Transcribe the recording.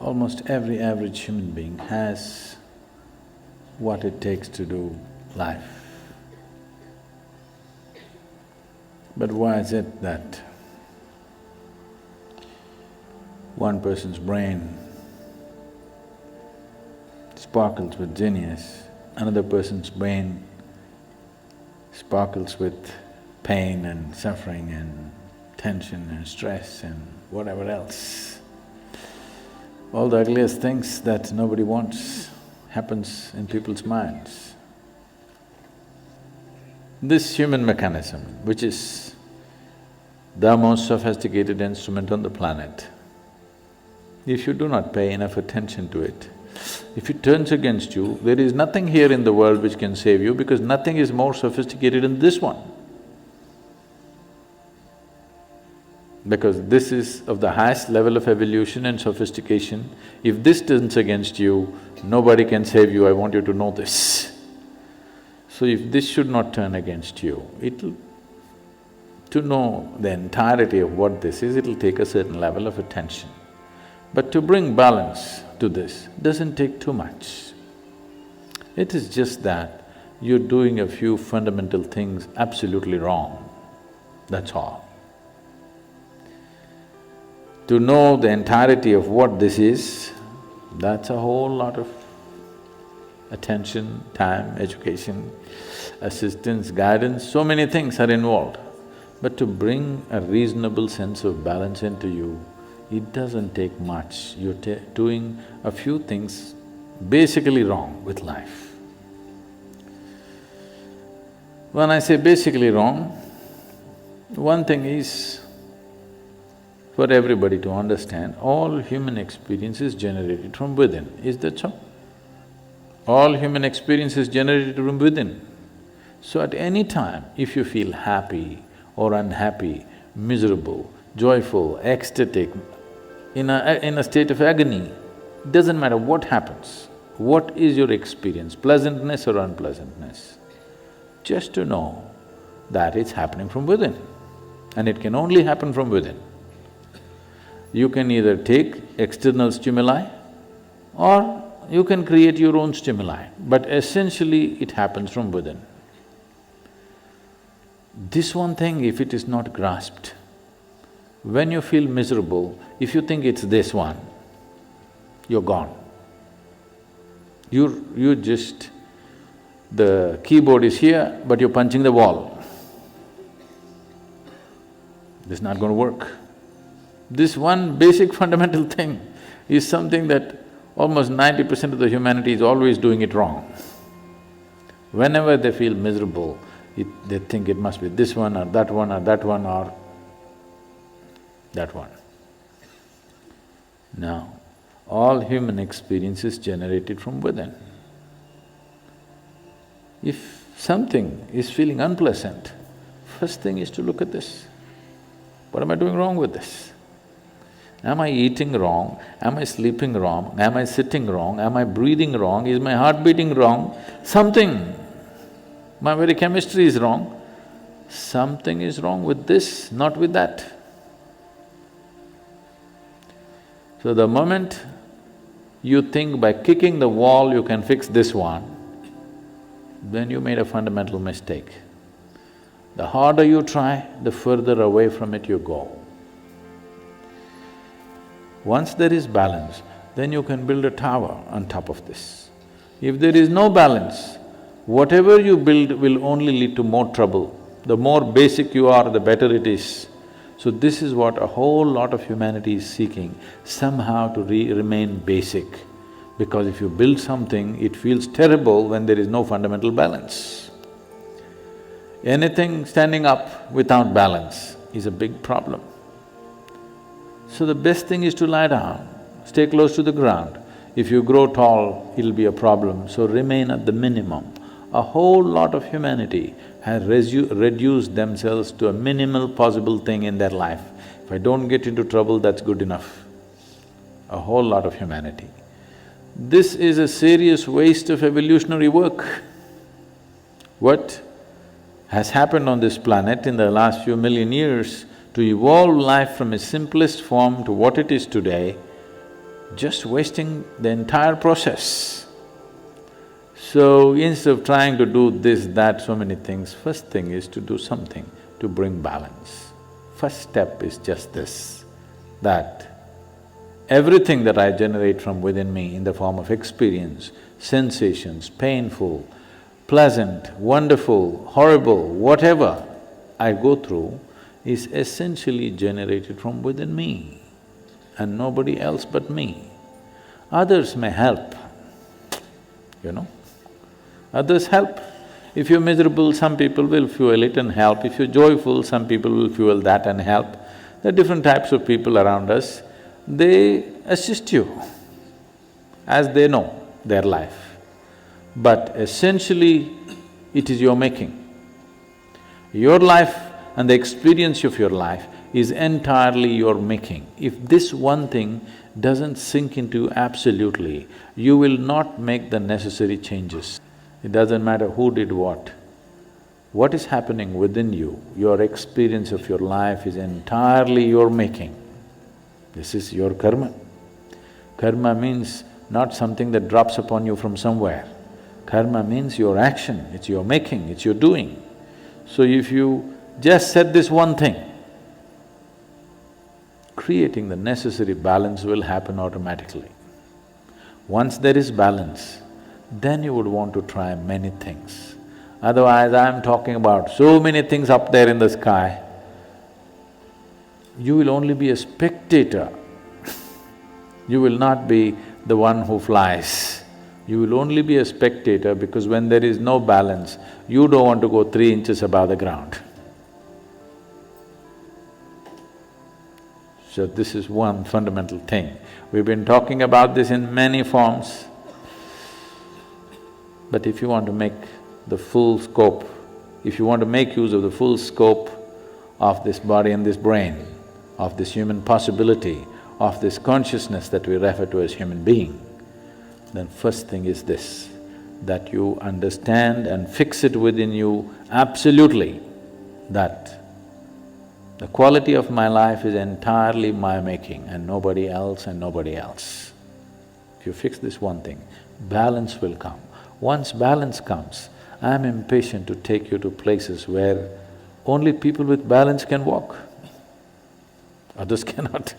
Almost every average human being has what it takes to do life. But why is it that one person's brain sparkles with genius, another person's brain sparkles with pain and suffering and tension and stress and whatever else? All the ugliest things that nobody wants happens in people's minds. This human mechanism, which is the most sophisticated instrument on the planet, if you do not pay enough attention to it, if it turns against you, there is nothing here in the world which can save you because nothing is more sophisticated than this one. Because this is of the highest level of evolution and sophistication. If this turns against you, nobody can save you, I want you to know this. So if this should not turn against you, to know the entirety of what this is, it'll take a certain level of attention. But to bring balance to this doesn't take too much. It is just that you're doing a few fundamental things absolutely wrong, that's all. To know the entirety of what this is, that's a whole lot of attention, time, education, assistance, guidance, so many things are involved. But to bring a reasonable sense of balance into you, it doesn't take much. You're doing a few things basically wrong with life. When I say basically wrong, one thing is for everybody to understand, all human experience is generated from within, is that so? All human experience is generated from within. So at any time, if you feel happy or unhappy, miserable, joyful, ecstatic, in a state of agony, doesn't matter what happens, what is your experience, pleasantness or unpleasantness, just to know that it's happening from within, and it can only happen from within. You can either take external stimuli or you can create your own stimuli, but essentially it happens from within. This one thing, if it is not grasped, when you feel miserable, if you think it's this one, you're gone. You're just… the keyboard is here, but you're punching the wall. This is not going to work. This one basic fundamental thing is something that almost 90% of the humanity is always doing it wrong. Whenever they feel miserable, they think it must be this one or that one or that one or that one. Now, all human experience is generated from within. If something is feeling unpleasant, first thing is to look at this. What am I doing wrong with this? Am I eating wrong? Am I sleeping wrong? Am I sitting wrong? Am I breathing wrong? Is my heart beating wrong? Something, my very chemistry is wrong. Something is wrong with this, not with that. So the moment you think by kicking the wall you can fix this one, then you made a fundamental mistake. The harder you try, the further away from it you go. Once there is balance, then you can build a tower on top of this. If there is no balance, whatever you build will only lead to more trouble. The more basic you are, the better it is. So this is what a whole lot of humanity is seeking, somehow to remain basic. Because if you build something, it feels terrible when there is no fundamental balance. Anything standing up without balance is a big problem. So the best thing is to lie down, stay close to the ground. If you grow tall, it'll be a problem, so remain at the minimum. A whole lot of humanity has reduced themselves to a minimal possible thing in their life. If I don't get into trouble, that's good enough. A whole lot of humanity. This is a serious waste of evolutionary work. What has happened on this planet in the last few million years to evolve life from its simplest form to what it is today, just wasting the entire process. So instead of trying to do this, that, so many things, first thing is to do something to bring balance. First step is just this, that everything that I generate from within me in the form of experience, sensations, painful, pleasant, wonderful, horrible, whatever I go through is essentially generated from within me and nobody else but me. Others may help, you know. Others help. If you're miserable, some people will fuel it and help. If you're joyful, some people will fuel that and help. There are different types of people around us. They assist you as they know their life. But essentially, it is your making. Your life and the experience of your life is entirely your making. If this one thing doesn't sink into you absolutely, you will not make the necessary changes. It doesn't matter who did what. What is happening within you, your experience of your life is entirely your making. This is your karma. Karma means not something that drops upon you from somewhere. Karma means your action, it's your making, it's your doing. So if you just said this one thing, creating the necessary balance will happen automatically. Once there is balance, then you would want to try many things. Otherwise, I'm talking about so many things up there in the sky, you will only be a spectator. You will not be the one who flies. You will only be a spectator because when there is no balance, you don't want to go 3 inches above the ground. So this is one fundamental thing. We've been talking about this in many forms. But if you want to make the full scope, if you want to make use of the full scope of this body and this brain, of this human possibility, of this consciousness that we refer to as human being, then first thing is this, that you understand and fix it within you absolutely that the quality of my life is entirely my making and nobody else and nobody else. If you fix this one thing, balance will come. Once balance comes, I'm impatient to take you to places where only people with balance can walk. Others cannot.